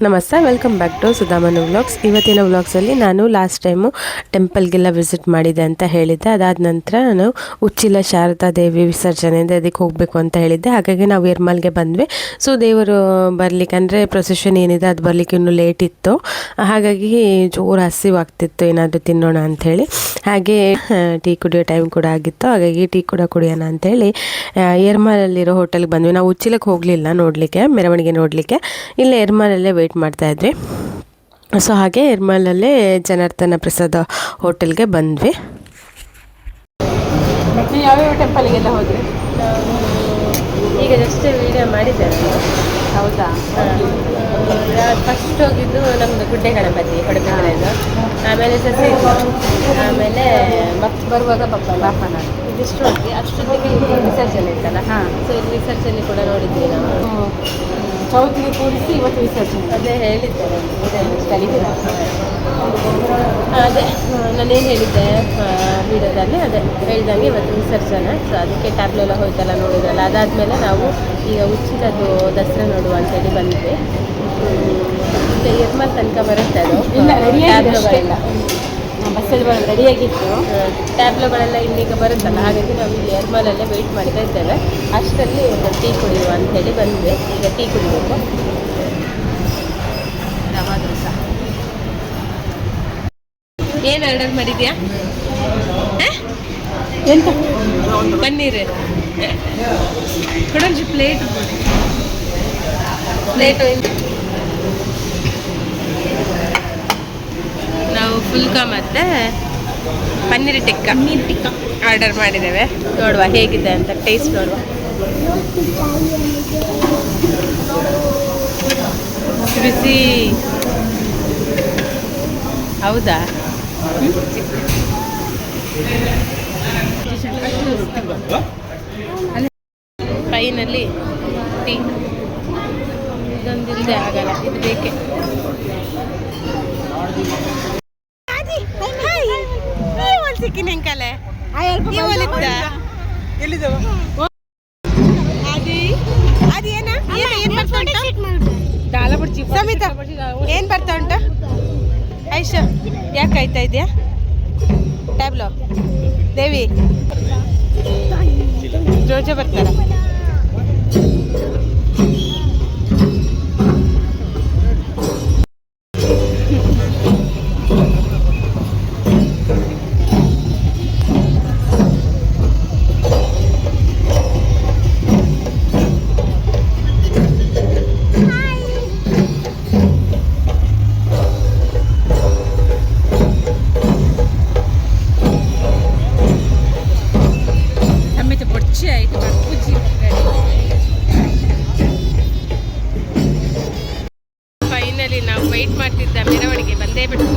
ನಮಸ್ತೆ, welcome back to Sudhamanu vlogs. ಇವತ್ತಿನ ವ್ಲಾಗ್ಸಲ್ಲಿ ನಾನು ಲಾಸ್ಟ್ ಟೈಮು ಟೆಂಪಲ್ಗೆಲ್ಲ ವಿಸಿಟ್ ಮಾಡಿದ್ದೆ ಅಂತ ಹೇಳಿದ್ದೆ. ಅದಾದ ನಂತರ ನಾನು ಉಚ್ಚಿಲ ಶಾರದಾ ದೇವಿ ವಿಸರ್ಜನೆ ಇದೆ, ಅದಕ್ಕೆ ಹೋಗಬೇಕು ಅಂತ ಹೇಳಿದ್ದೆ. ಹಾಗಾಗಿ ನಾವು ಎರ್ಮಾಲ್ಗೆ ಬಂದ್ವಿ. ಸೊ ದೇವರು ಬರಲಿಕ್ಕೆ ಅಂದರೆ ಪ್ರೊಸೆಷನ್ ಏನಿದೆ ಅದು ಬರಲಿಕ್ಕೆ ಇನ್ನೂ ಲೇಟ್ ಇತ್ತು. ಹಾಗಾಗಿ ಜೋರು ಹಸಿವಾಗ್ತಿತ್ತು, ಏನಾದರೂ ತಿನ್ನೋಣ ಅಂಥೇಳಿ. ಹಾಗೆ ಟೀ ಕುಡಿಯೋ ಟೈಮ್ ಕೂಡ ಆಗಿತ್ತು. ಹಾಗಾಗಿ ಟೀ ಕೂಡ ಕುಡಿಯೋಣ ಅಂಥೇಳಿ ಎರ್ಮಾಲಲ್ಲಿರೋ ಹೋಟೆಲ್ಗೆ ಬಂದ್ವಿ. ನಾವು ಉಚ್ಚಿಲಕ್ಕೆ ಹೋಗಲಿಲ್ಲ ನೋಡಲಿಕ್ಕೆ, ಮೆರವಣಿಗೆ ನೋಡಲಿಕ್ಕೆ. ಇಲ್ಲೇ ಎರ್ಮಾಲಲ್ಲೇ ವೆಯ್ಟ್ ಮಾಡ್ತಾ ಇದ್ವಿ. ಸೊ ಹಾಗೆ ಎರ್ಮಾಲಲ್ಲೇ ಜನಾರ್ದನ ಪ್ರಸಾದ ಹೋಟೆಲ್ಗೆ ಬಂದ್ವಿ. ಯಾವ್ಯಾವ ಟೆಂಪಲ್ಗೆಲ್ಲ ಹೋದ್ರಿ? ಈಗ ಜಸ್ಟ್ ವೀಡಿಯೋ ಮಾಡಿದ್ದೇನೆ. ಹೌದಾ? ಫಸ್ಟ್ ಹೋಗಿದ್ದು ನಮ್ಮದು ಗುಡ್ಡೆ ಗಣಪತಿ ಹೊಡೆದ, ಆಮೇಲೆ ಸಸಿ, ಆಮೇಲೆ ಬರುವಾಗ ಬಾಪನ ಇದಿಷ್ಟು ಹೋಗಿ ಅಷ್ಟೊತ್ತಿಗೆ ವಿಸರ್ಜನೆ ಇತ್ತಲ್ಲ. ಸೊ ಇಲ್ಲಿ ವಿಸರ್ಜನೆ ಕೂಡ ನೋಡಿದ್ವಿ ನಾವು. ಚೌತಿಗೆ ಕೂರಿಸಿ ಇವತ್ತು ವಿಸರ್ಜನೆ ಅದೇ ಹೇಳಿದ್ದೆ ಕಲಿತೀರ. ಅದೇ ನಾನೇನು ಹೇಳಿದ್ದೆ ವಿಡಿಯೋದಲ್ಲಿ, ಅದೇ ಹೇಳ್ದಂಗೆ ಇವತ್ತು ವಿಸರ್ಜನೆ. ಸೊ ಅದಕ್ಕೆ ಟ್ಯಾಬ್ಲೆಲ್ಲ ಹೋಯ್ತಲ್ಲ ನೋಡೋದಲ್ಲ. ಅದಾದಮೇಲೆ ನಾವು ಈಗ ಉಚ್ಚಿಲದ್ದು ದಸರಾ ನೋಡುವ ಅಂತೇಳಿ ಬಂದ್ವಿ. ಮತ್ತು ಎರ್ಮಾಲ್ ತನಕ ಬರುತ್ತೆ ಅದು. ಇಲ್ಲ, ಟ್ಯಾಬ್ಲೋಗಳೆಲ್ಲ ಬಸ್ಸಲ್ಲಿ ಬರೋದು ರೆಡಿಯಾಗಿತ್ತು. ಟ್ಯಾಬ್ಲೋಗಳೆಲ್ಲ ಇಲ್ಲಿಗೆ ಬರುತ್ತಲ್ಲ. ಹಾಗಾಗಿ ನಾವು ಇಲ್ಲಿ ಎರ್ಮಾಲಲ್ಲೇ ವೆಯ್ಟ್ ಮಾಡ್ತಾ ಇದ್ದೇವೆ. ಅಷ್ಟರಲ್ಲಿ ಒಂದು ಟೀ ಕುಡಿಯುವ ಅಂಥೇಳಿ ಬಂದ್ವಿ. ಈಗ ಟೀ ಕುಡಿಬೇಕು. ರವಾ ದೋಸೆ ಏನು ಆರ್ಡರ್ ಮಾಡಿದ್ಯಾ? ಎಂತ ಪನ್ನೀರ್ ಕೊಡೊಂದು ಪ್ಲೇಟು ನಾವು ಫುಲ್ಕಾ ಮತ್ತು ಪನ್ನೀರ್ ಟಿಕ್ಕ ಆರ್ಡರ್ ಮಾಡಿದ್ದೇವೆ. ನೋಡುವ ಹೇಗಿದೆ ಅಂತ, ಟೇಸ್ಟ್ ನೋಡುವ. ಬಿಸಿ ಹೌದಾ? ಫೈನಲ್ಲಿ ಟೀ ಇದೊಂದಿಲ್ಲದೆ ಆಗಲ್ಲ, ಇದು ಬೇಕೆ. ಸಿಕ್ಕಿನೆಂಕಲೆ ಸಮಿತ ಏನ್ ಬರ್ತಾ ಉಂಟು? ಐಶ ಯಾಕೆ ಆಯ್ತಾ ಇದೆಯಾ? ಟ್ಯಾಬ್ಲೋ ದೇವಿ ರೋಜ ಬರ್ತಾರ. ಫೈನಲಿ ನಾವು ವೆಯ್ಟ್ ಮಾಡ್ತಿದ್ದ ಮೆರವಣಿಗೆ ಬಂದೇ ಬಿಟ್ಟು.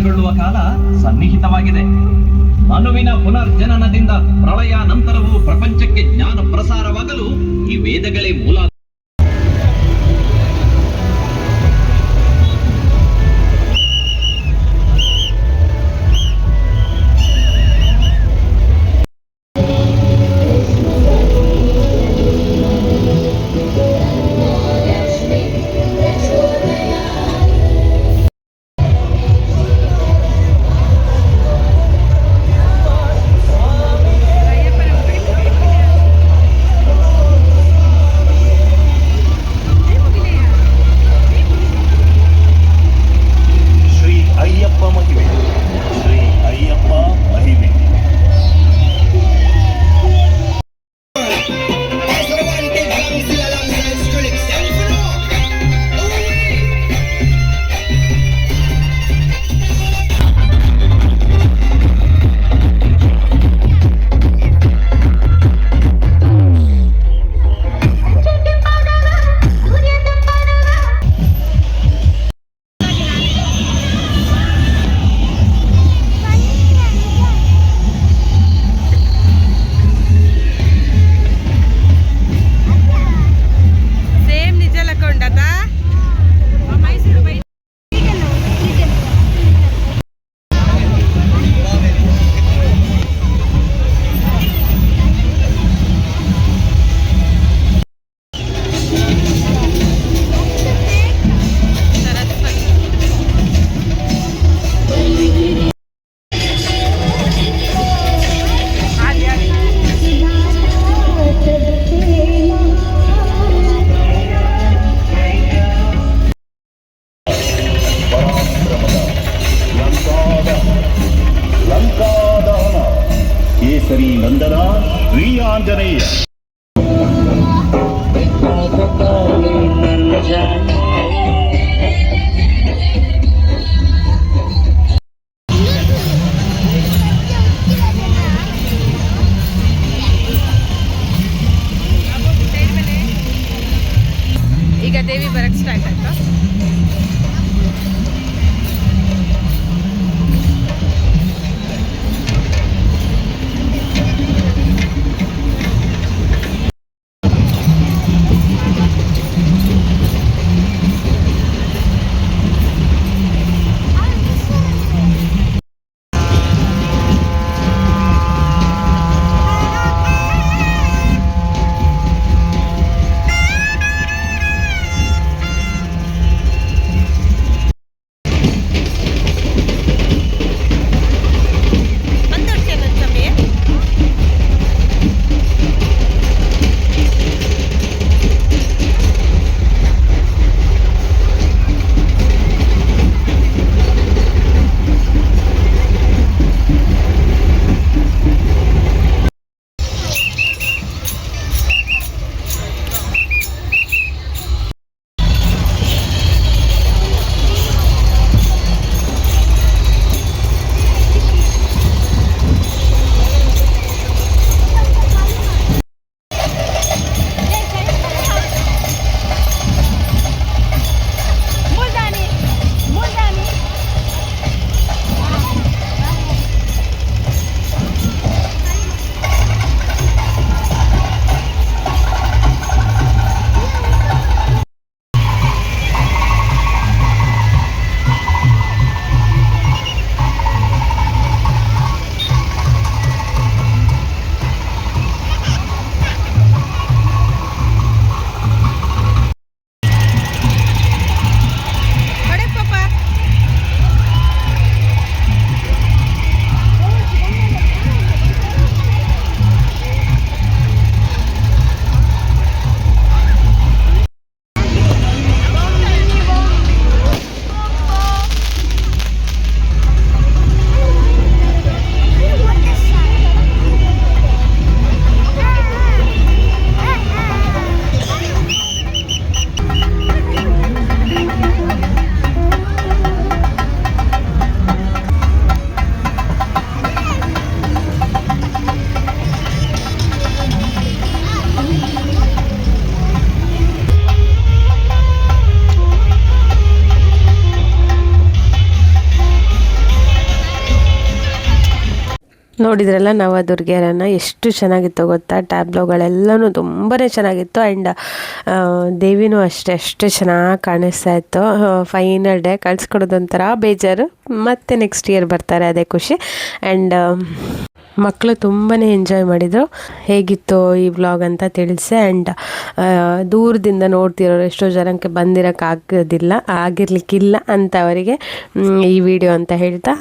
ಪ್ರಳಯಗೊಳ್ಳುವ ಕಾಲ ಸನ್ನಿಹಿತವಾಗಿದೆ. ಮನುವಿನ ಪುನರ್ಜನನದಿಂದ ಪ್ರಳಯ ನಂತರವೂ ಪ್ರಪಂಚಕ್ಕೆ ಜ್ಞಾನ ಪ್ರಸಾರವಾಗಲು ಈ ವೇದಗಳೇ ಮೂಲ. ಕೇಸರಿ ನಂದನ ಶ್ರೀ ಆಂಜನೇಯ. ಈಗ ದೇವಿ ಬರಕ್ ಸ್ಟಾರ್ಟ್ ಆಯ್ತಾ? ನೋಡಿದ್ರಲ್ಲ ನವದುರ್ಗೆಯರನ್ನು ಎಷ್ಟು ಚೆನ್ನಾಗಿತ್ತು ಗೊತ್ತಾ. ಟ್ಯಾಬ್ಲೋಗಳೆಲ್ಲನೂ ತುಂಬಾ ಚೆನ್ನಾಗಿತ್ತು. ಆ್ಯಂಡ್ ದೇವಿನೂ ಅಷ್ಟೇ ಚೆನ್ನಾಗಿ ಕಾಣಿಸ್ತಾ ಇತ್ತು. ಫೈನಲ್ ಡೇ ಕಳಿಸ್ಕೊಡೋದೊಂಥರ ಬೇಜಾರು, ಮತ್ತು ನೆಕ್ಸ್ಟ್ ಇಯರ್ ಬರ್ತಾರೆ, ಅದೇ ಖುಷಿ. ಆ್ಯಂಡ್ ಮಕ್ಕಳು ತುಂಬಾ ಎಂಜಾಯ್ ಮಾಡಿದರು. ಹೇಗಿತ್ತು ಈ ವ್ಲಾಗ್ ಅಂತ ತಿಳಿಸಿ. ಆ್ಯಂಡ್ ದೂರದಿಂದ ನೋಡ್ತಿರೋರು ಎಷ್ಟೋ ಜನಕ್ಕೆ ಬಂದಿರೋಕ್ಕಾಗೋದಿಲ್ಲ, ಆಗಿರ್ಲಿಕ್ಕಿಲ್ಲ ಅಂತ ಅವರಿಗೆ ಈ ವಿಡಿಯೋ ಅಂತ ಹೇಳ್ತಾ